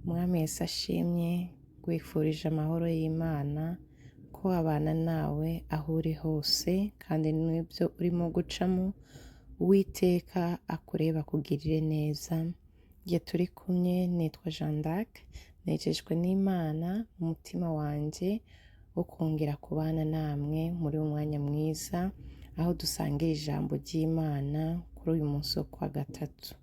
Mwami Yesu ashimye, gwifurije amahoro y'Imana ko abana nawe aho uri hose kandi n'ibyo urimo gucamo Uwiteka akureba akugirire neza. Jye turi kumwe nitwa Jean d'Arc, nejejwe n'Imana mu mutima wanjye wo kongera kubana namwe muri uyu mwanya mwiza aho dusangira ijambo ry'Imana kuri uyu munsi wo kwa gatatu.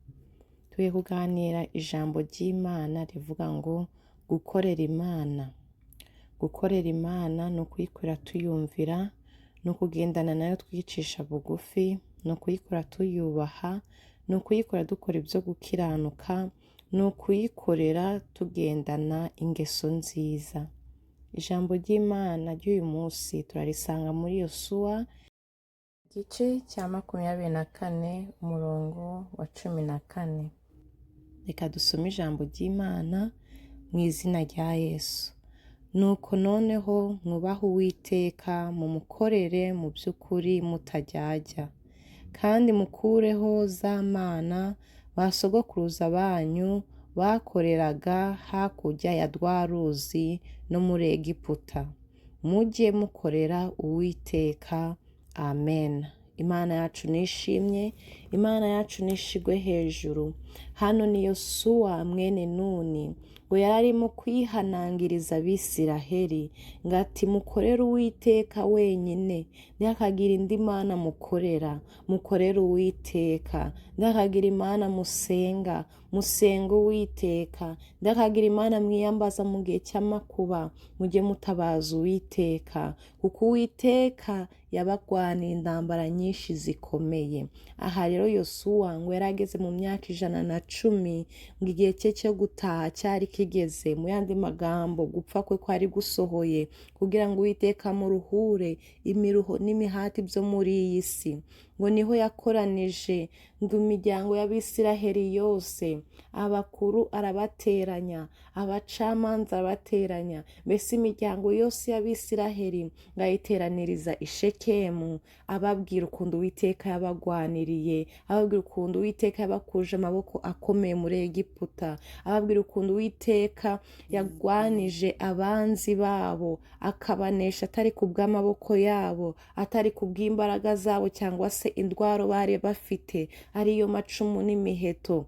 Tugiye kuganira ijambo ry'Imana rivuga ngo gukorera Imana. Gukorera Imana ni ukuyikora tuyumvira, ni ukugendana nayo twicisha bugufi, ni ukuyikora tuyubaha, ni ukuyikora dukora ibyo gukiranuka, ni ukuyikorera tugendana ingeso nziza. Ijambo ry'Imana ry'uyu munsi turarisanga muri Yosuwa igice cya 24 umurongo wa 14. Reka dusome ijambo ry'Imana mu izina rya Yesu. Nuko noneho mwubahe Uwiteka, mumukorere mu by'ukuri mutajyajya, kandi mukureho za mana ba sogokuruza banyu bakoreraga hakurya ya rwa ruzi no muri Egiputa. Mujye mukorera Uwiteka. Amen. Imana yacu nishimye, Imana yacu nishigwe hejuru. Hano ni Yosuwa mwene Nuni, ngo yararimo kwihanangiriza Abisiraheli ngo ati mukorere Uwiteka wenyine, ntihakagira indi mana mukorera, mukorere Uwiteka. Ntihakagira imana musenga, musenga Uwiteka. Ntihakagira imana mwiyambaza mu gihe cy'amakuba, mujye mutabaza Uwiteka, kuko Uwiteka yabagwaniye intambara nyinshi zikomeye. Aha rero Yosuwa ngo yarageze mu myaka 110, ngo igihe cye cyo gutaha cyari kigeze. Mu yandi magambo gupfa kwe kwari gusohoye, kugira ngo Uwiteka muruhure imiruho n'imihati byo muri iyi si. Ngo niho yakoranije ngo imiryango y'Abisiraheli yose, abakuru arabateranya, abacamanza arabateranya, mbese imiryango yose y'Abisiraheli ngayiteraniriza i Shekemu, ababwira ukuntu Uwiteka yabagwaniriye, ababwira ukuntu Uwiteka yabakuje amaboko akomeye muri Egiputa, ababwira ukuntu Uwiteka yagwanije abanzi babo akabanesha atari kubw'amaboko yabo, atari kubw'imbaraga zabo cyangwa se indwaro bari bafite, ariyo macumu n'imiheto.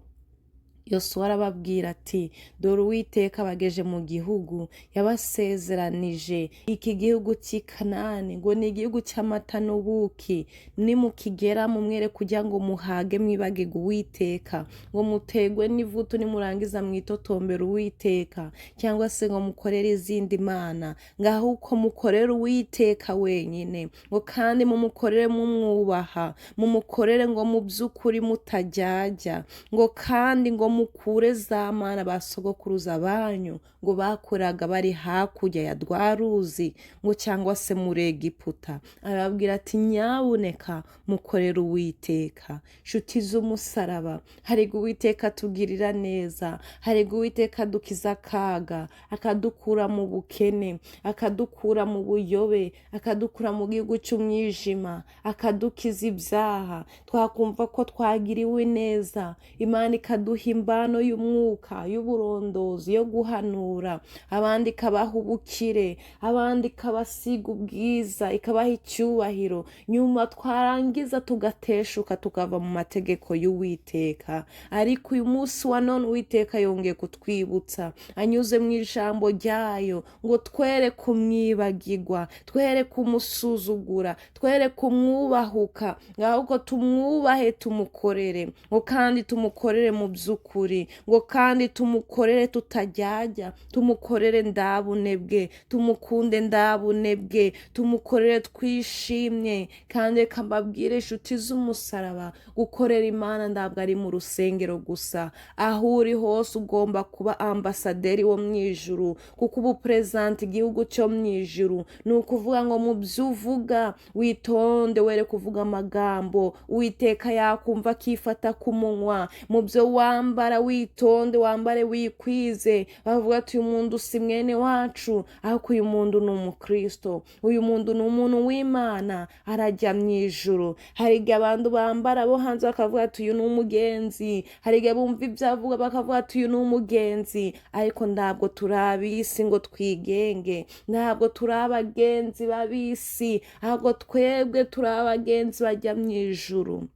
Yosuwa arababwira ati dore Uwiteka bageje mu gihugu yabasezeranije, iki gihugu cy'i Kanani, ngo ni igihugu cy'amata n'ubuki. Nimukigera mumwere kugira ngo muhage mwibagirwe Uwiteka, ngo mutegwe n'ivutu nimurangiza mwitotombera Uwiteka, cyangwa se ngo mukorere izindi mana. Ngaho uko mukorere Uwiteka wenyine, ngo kandi mumukorere mumwubaha, mumukorere ngo mu by'ukuri mutajyajya, ngo kandi ngo mukure za mana ba sogokuruza banyu ngo bakoraga bari hakurya ya rwa ruzi, ngo cyangwa se muri Egiputa. Arababwira ati nyabuneka mukorere Uwiteka. Nshuti z'umusaraba, hari Uwiteka tugirira neza, hari Uwiteka dukiza akaga, akadukura mu bukene, akadukura mu buyobe, akadukura mu gihugu cy'umwijima, akadukiza ibyaha. Twakumva ko twagiriwe neza, Imana ikaduha imbano y'umwuka, y'uburondozi, yo guhanura, abandi ikabaha ubukire, abandi ikabasiga ubwiza, ikabaha icyubahiro. Nyuma twarangiza tugateshuka tukava mu mategeko y'Uwiteka. Ariko uyu munsi wa none Uwiteka yongeye kutwibutsa anyuze mu ijambo ryayo ngo twere kumwibagirwa, twere kumusuzugura, twere kumwubahuka, ahubwo tumwubahe tumukorere, ngo kandi tumukorere mu by'ukuri, ngo kandi tumukorere tutajyajya, tumukorere ndabunebwe, tumukunde ndabunebwe, tumukorere twishimye. Kandi reka mbabwire inshuti z'umusaraba, gukorera Imana ntabwo ari mu rusengero gusa. Aho uri hose ugomba kuba ambasaderi wo mu ijuru, kuko ubu present igihugu cyo mu ijuru. Ni ukuvuga ngo mu byo uvuga witonde, were kuvuga amagambo Uwiteka yakumva akifata ku munwa. Mu byo wamba ambara witonde, wambare wikwize, bavuga ati uyu muntu si mwene wacu, ariko uyu muntu ni umukristo, uyu muntu ni umuntu w'Imana, arajya mu ijuru. Hari igihe abantu bambara bo hanze bakavuga ati uyu ni umugenzi, hari igihe bumva ibyo avuga bakavuga ati uyu ni umugenzi, ariko ntabwo turi ab'isi ngo twigenge, ntabwo turi abagenzi b'ab'isi, ahubwo twebwe turi abagenzi bajya mu ijuru.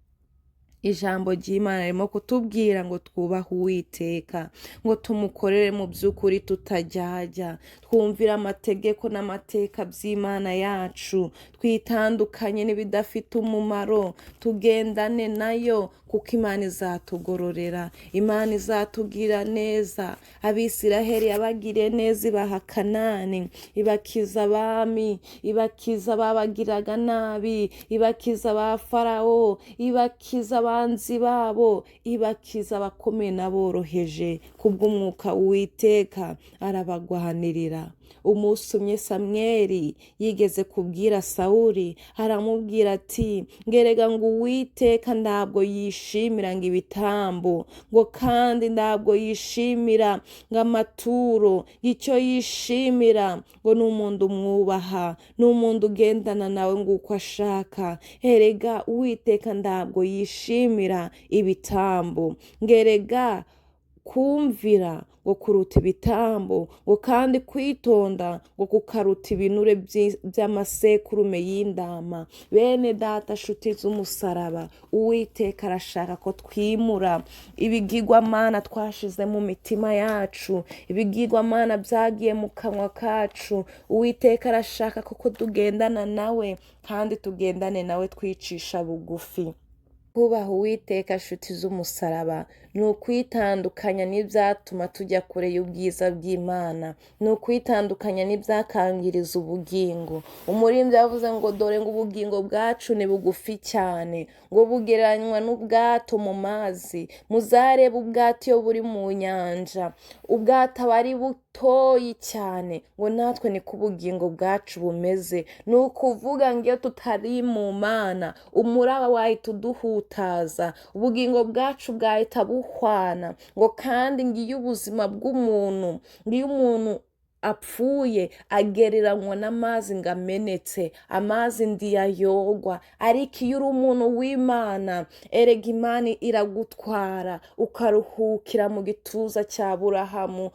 Ijambo ry'Imana ririmo kutubwira ngo twubahe Uwiteka, ngo tumukorere mu by'ukuri tutajyajya, twumvire amategeko n'amateka by'Imana yacu, twitandukanye n'ibidafite umumaro, tugendane nayo, kuko Imana izatugororera, Imana izatugirira neza. Abisiraheli yabagiriye neza, ibaha Kanani, ibakiza abami, ibakiza ababagiraga nabi, ibakiza ba Farawo, ibakiza abanzi babo, ibakiza abakomeye n'aboroheje. Kubw'umwuka Uwiteka arabagwanirira. Umunsi umwe Samweli yigeze kubwira Sawuli, aramubwira ati ngerega ngo Uwiteka ntabwo yishimira ngo ibitambo, ngo kandi ntabwo yishimira ngo amaturo, icyo yishimira ngo ni umuntu umwubaha, ni umuntu ugendana nawe nguko ashaka. Erega Uwiteka ntabwo yishimira ibitambo, ngerega kumvira ngo kuruta ibitambo, ngo kandi kwitonda ngo kukaruta ibinure by'amasekurume y'indama. Bene data nshuti z'umusaraba, Uwiteka arashaka ko twimura ibigirwamana twashize mu mitima yacu, ibigirwamana byagiye mu kanwa kacu. Uwiteka arashaka ko tugendana nawe, kandi tugendane nawe twicisha bugufi. Kubaha Uwiteka nshuti z'umusaraba ni ukwitandukanya n'ibyatuma tujya kure y'ubwiza bw'Imana, ni ukwitandukanya n'ibyakangiriza ubugingo. Umuririmbyi yavuze ngo dore ngo ubugingo bwacu ni bugufi cyane, ngo bugereranywa n'ubwato mu mazi. Muzarebe ubwato iyo buri mu nyanja, ubwato aba ari butoyi cyane, ngo natwe niko ubugingo bwacu bumeze. Ni ukuvuga ngo iyo tutari mu Mana, umuraba wahita uduhutaza, ubugingo bwacu bwahita buhwana. Ngo kandi ngiyo ubuzima bw'umuntu, ngiyo umuntu apfuye agereranywa n'amazi ngo amenetse, amazi ndiyayogwa. Ariko iyo uri umuntu w'Imana, erega Imana iragutwara ukaruhukira mu gituza cya Aburahamu,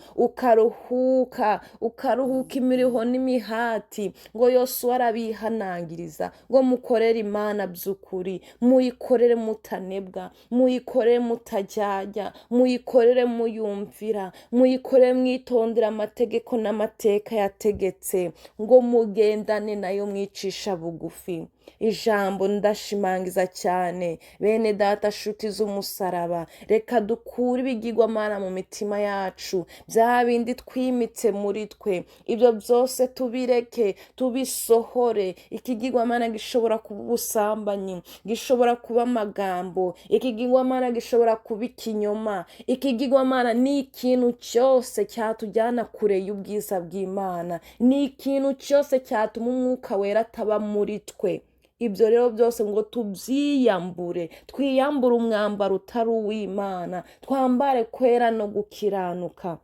ukaruhuka imiriho n'imihati. Ngo Yosuwa arabihanangiriza ngo mukorere Imana by'ukuri, muyikorere mutanebwa, muyikorere mutajyajya, muyikorere muyumvira, muyikorere mwitondera amategeko n'amateka yategetse, ngo mugendane nayo mwicisha bugufi. Ijambo ndashimangiza cyane, bene data nshuti z'umusaraba, reka dukure ibigirwamana mu mitima yacu, bya bindi twimitse muri twe, ibyo byose tubireke, tubisohore. Ikigirwamana gishobora kuba ubusambanyi, gishobora kuba amagambo, ikigirwamana gishobora kuba ikinyoma. Ikigirwamana ni ikintu cyose cyatujyana kure y'ubwiza bw'Imana, ni ikintu cyose cyatuma umwuka wera ataba muri twe. Ibyo rero byose ngo tubyiyambure, twiyambure umwambaro utari uw'Imana, twambare kwera no gukiranuka.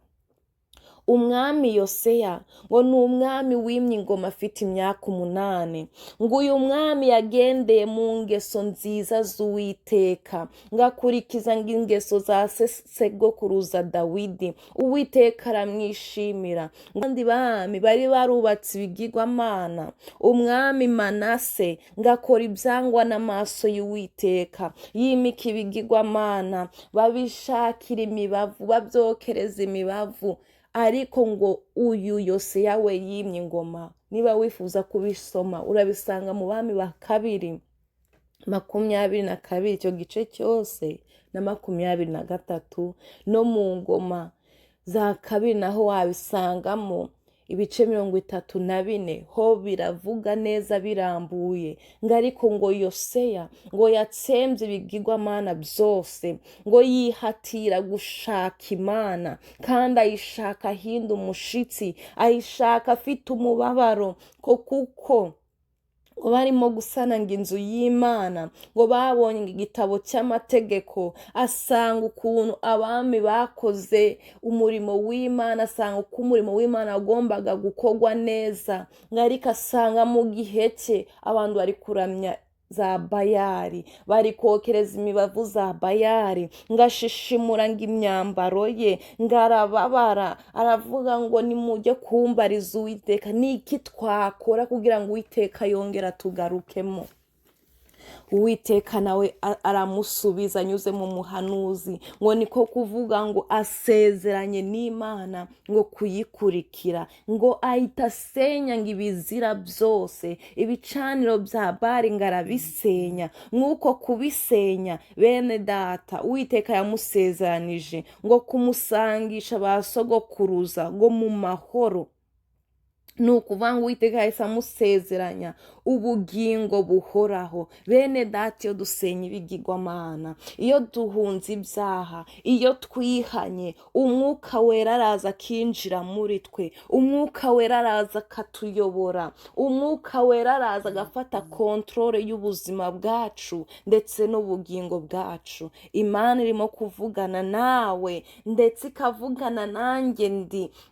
Umwami Yoseya ngo ni umwami wimye ingoma afite imyaka 8, ngo uyu mwami yagendeye mu ngeso nziza z'Uwiteka, ngo akurikiza ingeso za segokuruza Dawidi. Uwiteka aramwishimira. Abandi bami bari barubatse ibigirwamana, umwami Manase ngo akora ibyangwa n'amaso y'Uwiteka, yimika ibigirwamana, babishakira imibavu, babyokereza imibavu. Ariko ngo uyu Yoseya we yimye ingoma. Niba wifuza kubisoma urabisanga mu Bami ba Kabiri 22, icyo gice cyose, na 23, no mu ngoma za kabiri naho wabisangamo ibice 34 ho biravuga neza birambuye. Ngo ariko ngo Yoseya ngo yatsembye ibigirwamana byose, ngo yihatira gushaka Imana, kandi ayishaka ahinda umushitsi, ayishaka afite umubabaro, kuko ngo barimo gusana ngo inzu y'Imana, ngo babonye ngo igitabo cy'amategeko, asanga ukuntu abami bakoze umurimo w'Imana, asanga uko umurimo w'Imana wagombaga gukorwa neza, ngo ariko asanga mu gihe cye abantu bari kuramya za Bayali, bari kokereza imibavu za Bayali, ngo ashishimura ngo imyambaro ye, ngo arababara, aravuga ngo nimujye kumbariza Uwiteka ni iki twakora kugira ngo Uwiteka yongere atugarukemo. Uwiteka nawe aramusubiza anyuze mu muhanuzi, ngo niko kuvuga ngo asezeranye n'Imana ngo kuyikurikira, ngo ahita asenya ngo ibizira byose, ibicaniro bya Bali ngo arabisenya. Nk'uko kubisenya bene data Uwiteka yamusezeranije ngo kumusangisha ba sogokuruza ngo mu mahoro. Ni ukuvuga ngo Uwiteka yahise amusezeranya ubugingo buhoraho. Bene data, iyo dusenya ibigirwamana, iyo duhunze ibyaha, iyo twihanye, umwuka wera araza akinjira muri twe, umwuka wera araza akatuyobora, umwuka wera araza agafata kontrole y'ubuzima bwacu ndetse n'ubugingo bwacu. Imana irimo kuvugana nawe ndetse ikavugana nanjye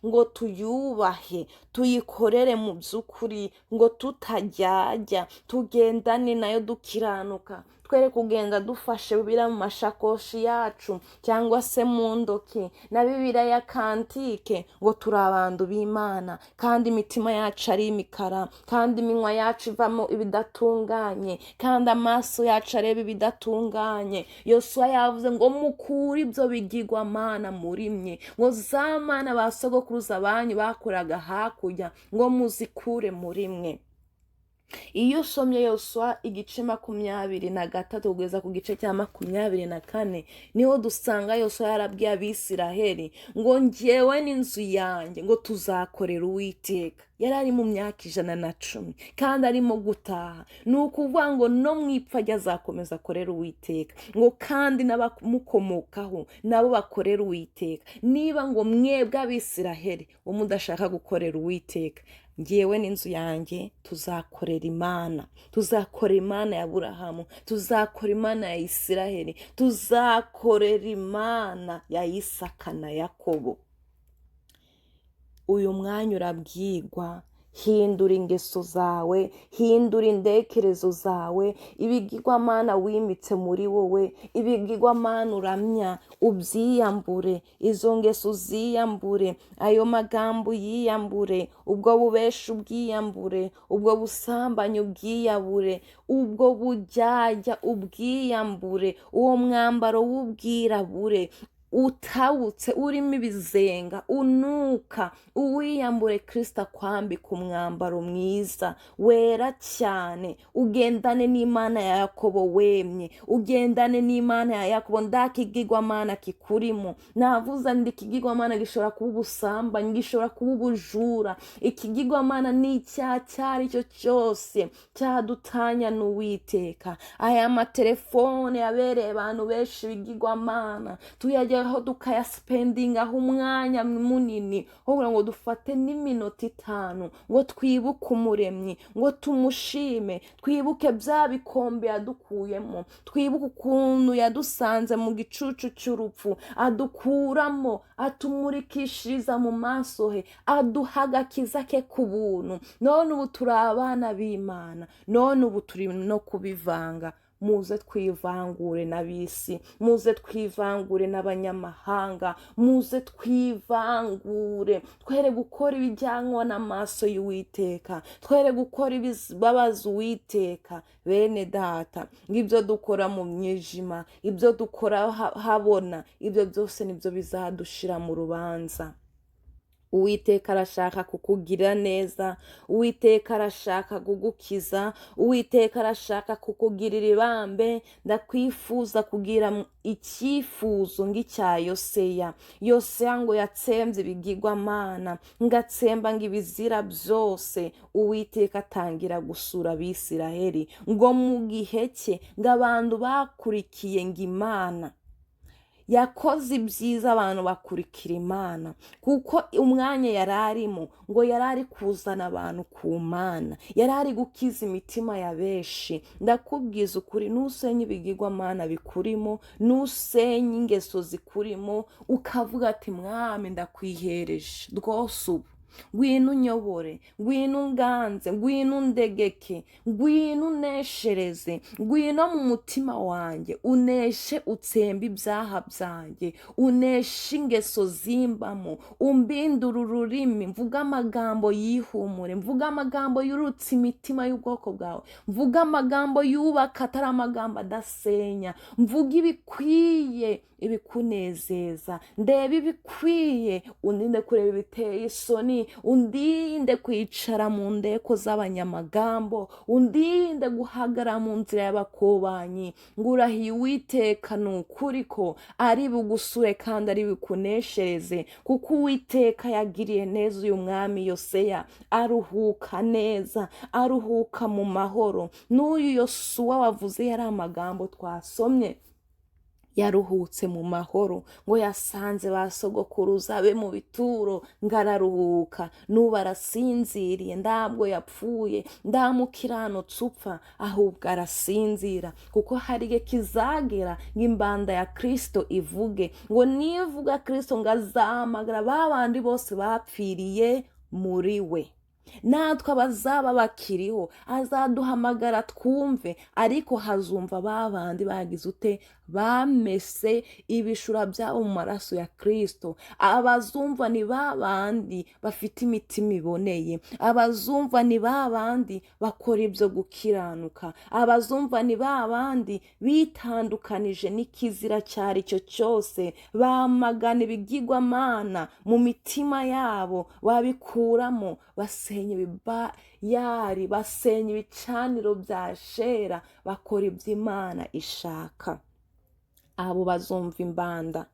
ngo tuyubahe, tuyikorere mu by'ukuri, ngo tutajyajya, tugendane nayo dukiranuka, twere kugenda dufashe Bibiliya mu mashakoshi yacu cyangwa se mu ndoki na Bibiliya ya kantike, ngo turi abantu b'Imana kandi imitima yacu ari imikara, kandi iminwa yacu ivamo ibidatunganye, kandi amaso yacu areba ibidatunganye. Yosuwa yavuze ngo mukure ibyo bigirwamana muri mwe, ngo za mana ba sogokuruza banyu bakoraga hakurya ngo muzikure muri mwe. Iyo usomye Yosuwa igice 23 kugeza ku gice cya 24, niho dusanga Yosuwa yarabwiye Abisiraheli ngo njyewe n'inzu yanjye ngo tuzakorera Uwiteka. Yari ari mu myaka 110 kandi arimo gutaha. Ni ukuvuga ngo no mu ipfa rye azakomeza akorera Uwiteka, ngo kandi n'abamukomokaho nabo bakorera Uwiteka. Niba ngo mwebwe Abisiraheli bo mudashaka gukorera Uwiteka, njyewe n'inzu yanjye tuzakorera Imana, tuzakorera Imana ya Aburahamu, tuzakorera Imana ya Isiraheli, tuzakorera Imana ya Isaka na Yakobo. Uyu mwanya urabwirwa, hindura ingeso zawe, hindura intekerezo zawe, ibigirwamana wimitse muri wowe, ibigirwamana uramya ubyiyambure, izo ngeso uziyambure, ayo magambo yiyambure, ubwo bubesha ubwiyambure, ubwo busambanyi ubwiyambure, ubwo bujyajya ubwiyambure, uwo mwambaro w'ubwirabure utawutse urimo ibizenga unuka, uwiyambure Kristo akwambika umwambaro mwiza wera cyane, ugendane n'Imana ya Yakobo wemye, ugendane n'Imana ya Yakobo. Ndakigirwamana kikurimo, navuza ndi ikigirwamana gishobora kuba ubusambanyi, gishobora kuba ubujura, ikigirwamana ni icyaha cyari cyo cyose cyadutanya n'Uwiteka. Aya matelefone yabereye abantu benshi ibigirwamana, tuyajya aho tukayasipendingaho umwanya munini, kugira ngo dufate n'iminota 5 ngo twibuke umuremyi, ngo tumushime, twibuke bya bikombe yadukuyemo, twibuke ukuntu yadusanze mu gicucu cy'urupfu, adukuramo, atumurikishiriza mu maso he, aduha agakiza ke ku buntu. None ubu turi abana b'Imana, none ubu turi no kubivanga. Muze twivangure n'abisi, muze twivangure n'abanyamahanga, muze twivangure, twere gukora ibijyanwa n'amaso y'Uwiteka, twere gukora ibibabaza Uwiteka. Bene data, ngibyo dukora mu mwijima, ibyo dukora habona, ibyo byose nibyo bizadushira mu rubanza. Uwiteka arashaka kukugirira neza, Uwiteka arashaka kugukiza, Uwiteka arashaka kukugirira ibambe. Ndakwifuza kugira icyifuzo ng'icya Yoseya. Yoseya ngo yatsembye ibigirwamana, ngatsemba ngo ibizira byose. Uwiteka atangira gusura Abisiraheli ngo mu gihe cye ngo abantu bakurikiye ngo Imana yakoze ibyiza abantu bakurikira Imana, kuko umwanya yari arimo ngo yari ari kuzana abantu ku Mana, yari ari gukiza imitima ya benshi. Ndakubwiza ukuri, nusenye ibigirwamana bikurimo, nusenye ingeso zikurimo, ukavuga ati Mwami ndakwihereje rwose ubu, ngwino unyobore, ngwino unganze, ngwino undegeke, ngwino uneshereze, ngwino mu mutima wanjye uneshe, utsembe ibyaha byanjye, uneshe ingeso zimbamo, umbindure ururimi, mvuga amagambo yihumure, mvuga amagambo yurutse imitima y'ubwoko bwawe, mvuga amagambo yubaka atari amagambo adasenya, mvuga ibikwiye ibikunezeza, ndebe ibikwiye, undinde kureba ibiteye isoni, undinde kwicara mu ndeko z'abanyamagambo, undinde guhagara mu nzira y'abakobanyi. Ngurahiye Uwiteka ni ukuri ko ari bugusure kandi ari bukuneshereze, kuko Uwiteka yagiriye neza uyu mwami Yoseya, aruhuka neza, aruhuka mu mahoro. N'uyu Yosuwa wavuze yari amagambo twasomye, yaruhutse mu mahoro, ngo yasanze ba sogokuruza be mu bituro, ngo araruhuka. N'ubu arasinziriye, ntabwo yapfuye, ndamukiranutse upfa, ahubwo arasinzira, kuko hari igihe kizagera ngo imbanda ya Kristo ivuge, ngo nivuga Kristo ngo azahamagara ba bandi bose bapfiriye muri we. Natwe abazaba bakiriho azaduhamagara twumve, ariko hazumva ba bandi bagize ute, bamese ibishura byabo mu maraso ya Kristo. Abazumva ni ba bandi bafite imitima iboneye, abazumva ni ba bandi bakora ibyo gukiranuka, abazumva ni ba bandi bitandukanije n'ikizira cyari cyo cyose, bamagana ibigirwamana mu mitima yabo, babikuramo, basenya ibibayari, basenya ibicaniro bya shera, bakora ibyo Imana ishaka. Abo bazumva imbanda,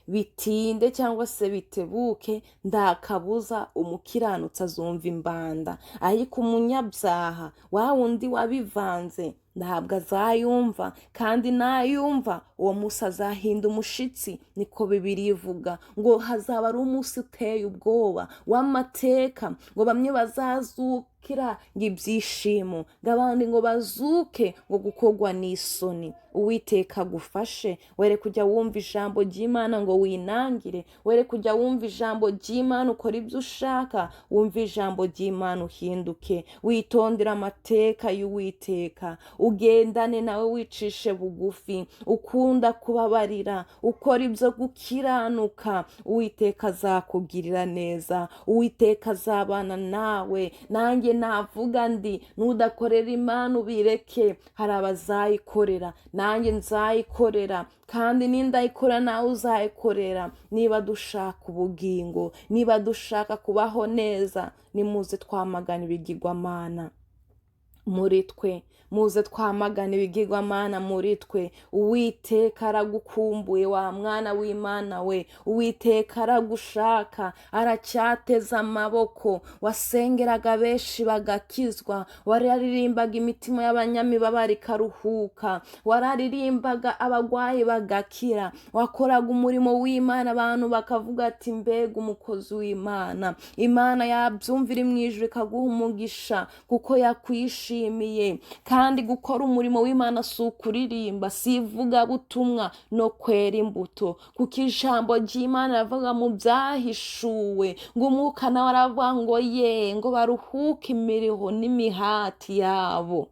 bitinde cyangwa se bitebuke, ndakabuza umukiranutsi azumva imbanda, ariko umunyabyaha wa wundi wabivanze ntabwo azayumva, kandi nayumva uwo munsi azahinda umushitsi. Niko Bibiliya ivuga, ngo hazaba ari umunsi uteye ubwoba w'amateka, ngo bamwe bazazukira ngo ibyishimo, ngo abandi ngo bazuke ngo gukorwa n'isoni. Uwiteka agufashe, were kujya wumva ijambo ry'Imana ngo winangire, were kujya wumva ijambo ry'Imana ukora ibyo ushaka, wumva ijambo ry'Imana uhinduke, witondera amateka y'Uwiteka, ugendane nawe wicishe bugufi, ukunda kubabarira, ukora ibyo gukiranuka. Uwiteka azakugirira neza, Uwiteka azabana nawe. Nanjye navuga ndi, nudakorera Imana ubireke, hari abazayikorera, nanjye nzayikorera, kandi nindayikora nawe uzayikorera. Niba dushaka ubugingo, niba dushaka kubaho neza, nimuze twamagana ibigirwamana muri twe, muze twamagana ibigirwamana muri twe. Uwiteka aragukumbuye wa mwana w'Imana we, Uwiteka aragushaka, aracyateza amaboko. Wasengeraga benshi bagakizwa, wararirimbaga imitima y'abanyamibabaro ikaruhuka, wararirimbaga abagwayi bagakira, wakoraga umurimo w'Imana abantu bakavuga ati mbega umukozi w'Imana. Imana yabyumvira iri mu ijuru ikaguha umugisha, kuko yakwishimiye. Kandi gukora umurimo w'Imana si ukuririmba, si ivugabutumwa no kwera imbuto, kuko ijambo ry'Imana ravuga mu byahishuwe, ngo umwuka nawe aravuga ngo ngo baruhuke imiriho n'imihati yabo,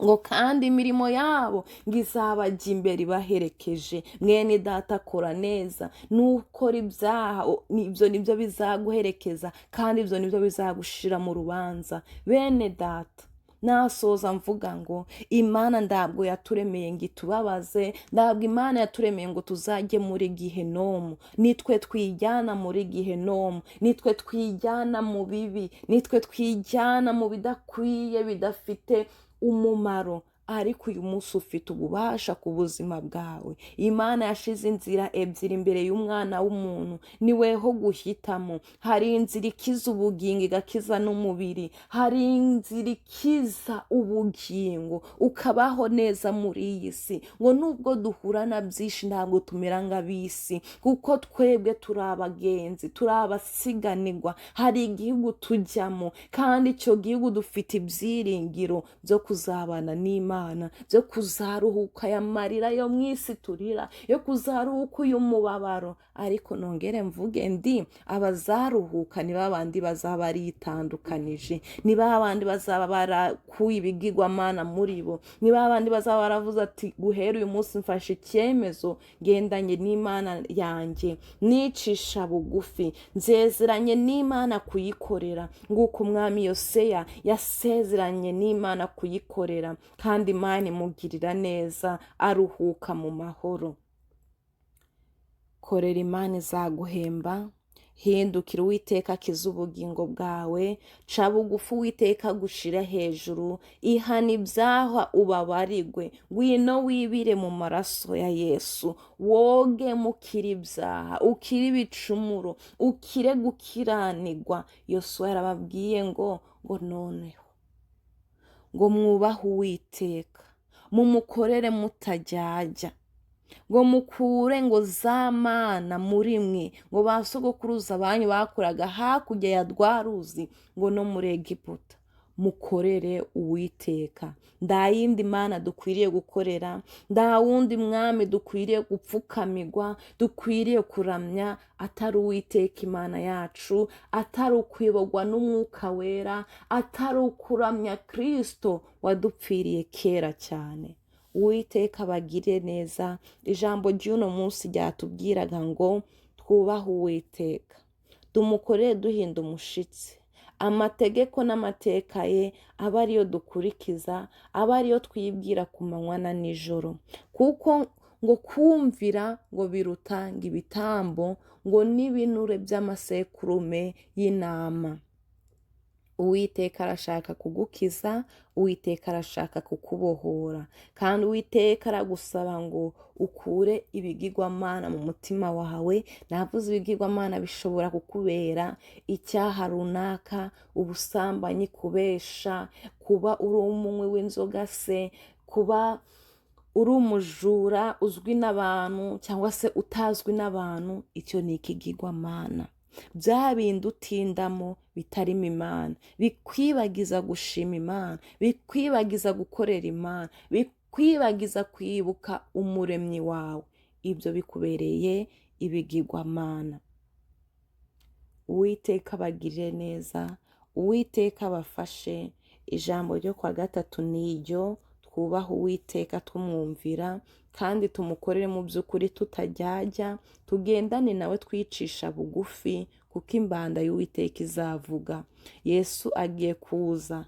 ngo kandi imirimo yabo ngo izabajya imbere ibaherekeje. Mwene data akora neza, nukora ibyaha ibyo nibyo bizaguherekeza, kandi ibyo nibyo bizagushira mu rubanza. Bene data, nasoza mvuga ngo Imana ntabwo yaturemeye ngo itubabaze, ntabwo Imana yaturemeye ngo tuzajye muri gihenomu. Nitwe twijyana muri gihenomu, nitwe twijyana mu bibi, nitwe twijyana mu bidakwiye bidafite umumaro. ariko uyu munsi ufite ububasha ku buzima bwawe. Imana yashize inzira ebyiri imbere y'umwana w'umuntu, ni weho guhitamo. Hari inzira ikiza ubugingo igakiza n'umubiri, hari inzira ikiza ubugingo ukabaho neza muri iyi si. Ngo nubwo duhura na byinshi ntabwo tumera nk'ab'isi, kuko twebwe turi abagenzi, turi abasiganirwa. Hari igihugu tujyamo, kandi icyo gihugu dufite ibyiringiro byo kuzabana n'Imana, byo kuzaruhuka aya marira yo mu isi turira, yo kuzaruhuka uyu mubabaro. Ariko nongere mvuge ndi abazaruhuka ni babandi bazaba aritandukanije, ni babandi bazaba barakuye ibigirwamana muri bo, ni babandi bazaba baravuze ati guhera uyu munsi mfashe icyemezo ngendanye n'Imana yanjye, nicisha bugufi, nzezeranye n'Imana kuyikorera nguko umwami Yoseya yasezeranye n'Imana kuyikorera, kandi Imana imugirira neza aruhuka mu mahoro. Korera Imana izaguhemba. Hindukira Uwiteka akiza ubugingo bwawe, ca bugufi Uwiteka gushira hejuru, ihana ibyaha ubabarirwe, ngwino wibire mu maraso ya Yesu, woge mukire ibyaha, ukire ibicumuro, ukire gukiranirwa. Yosuwa yarababwiye ngo noneho ngo mwubahe Uwiteka, mumukorere mutajyajya, ngo mukure ngo za mana muri mwe, ngo ba sogokuruza banyu bakoraga hakurya ya rwa ruzi, ngo no muri Egiputa. Mukorere Uwiteka. Nda yindi mana dukwiriye gukorera, nda wundi mwami dukwiriye gupfukamirwa, dukwiriye kuramya atari Uwiteka Imana yacu, atari ukwibogwa n'Umwuka Wera, atari ukuramya Kristo wadupfiriye kera cyane. Uwiteka abagire neza. Ijambo ry'uno munsi ryatubwiraga ngo twubahe Uwiteka, tumukorere duhinda umushitsi, amategeko n'amateka ye aba ariyo dukurikiza, aba ariyo twibwira ku manywa na nijoro, kuko ngo kumvira ngo biruta ngo ibitambo, ngo n'ibinure by'amasekurume y'intama. Uwiteka arashaka kugukiza, Uwiteka arashaka kukubohora, kandi Uwiteka aragusaba ngo ukure ibigirwamana mu mutima wawe. Navuze ibigirwamana bishobora kukubera icyaha runaka, ubusambanyi, kubesha, kuba uri umunywi w'inzoga se, kuba uri umujura uzwi n'abantu cyangwa se utazwi n'abantu. Icyo ni ikigirwamana. Bya bindi utindamo bitarimo Imana, bikwibagiza gushima Imana, bikwibagiza gukorera Imana, bikwibagiza kwibuka umuremyi wawe, ibyo bikubereye ibigirwamana. Uwiteka abagirire neza, Uwiteka abafashe. Ijambo ryo kwa gatatu ni iryo: twubahe Uwiteka tumwumvira, kandi tumukorere mu by'ukuri tutajyajya, tugendane nawe twicisha bugufi, kuko imbanda y'Uwiteka izavuga. Yesu agiye kuza,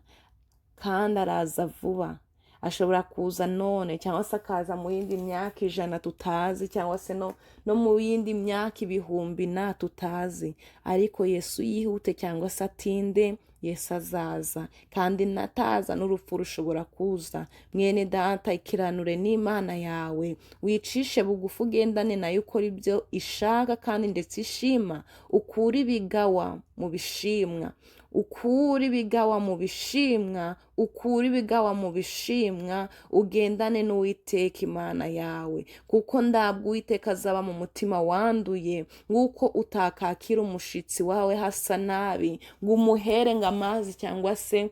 kandi araza vuba. Ashobora kuza none, cyangwa se akaza mu yindi myaka 100 tutazi, cyangwa se no mu yindi myaka 1000 tutazi. Ariko Yesu yihute cyangwa se atinde, Yesu azaza, kandi nataza n'urupfu rushobora kuza. Mwene data, ikiranure n'Imana yawe, wicishe bugufi, ugendane nayo, ukora ibyo ishaka kandi ndetse ishima. Ukure ibigawa mu bishimwa, ukure ibigawa mu bishimwa, ukure ibigawa mu bishimwa, ugendane n'Uwiteka Imana yawe, kuko ndabwo Uwiteka azaba mu mutima wanduye, nguko utakakira umushitsi wawe hasa nabi, ngo umuhere ngo amazi cyangwa se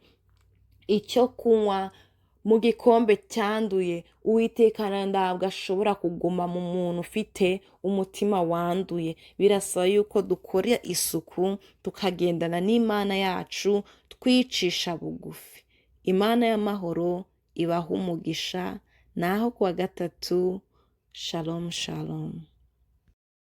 icyo kunywa mu gikombe cyanduye. Uwiteka ndabwo ashobora kuguma mu muntu ufite umutima wanduye. Birasaba yuko dukora isuku, tukagendana n'Imana yacu twicisha bugufi. Imana y'amahoro ibaha umugisha. Naho kuwa gatatu. Shalom shalom.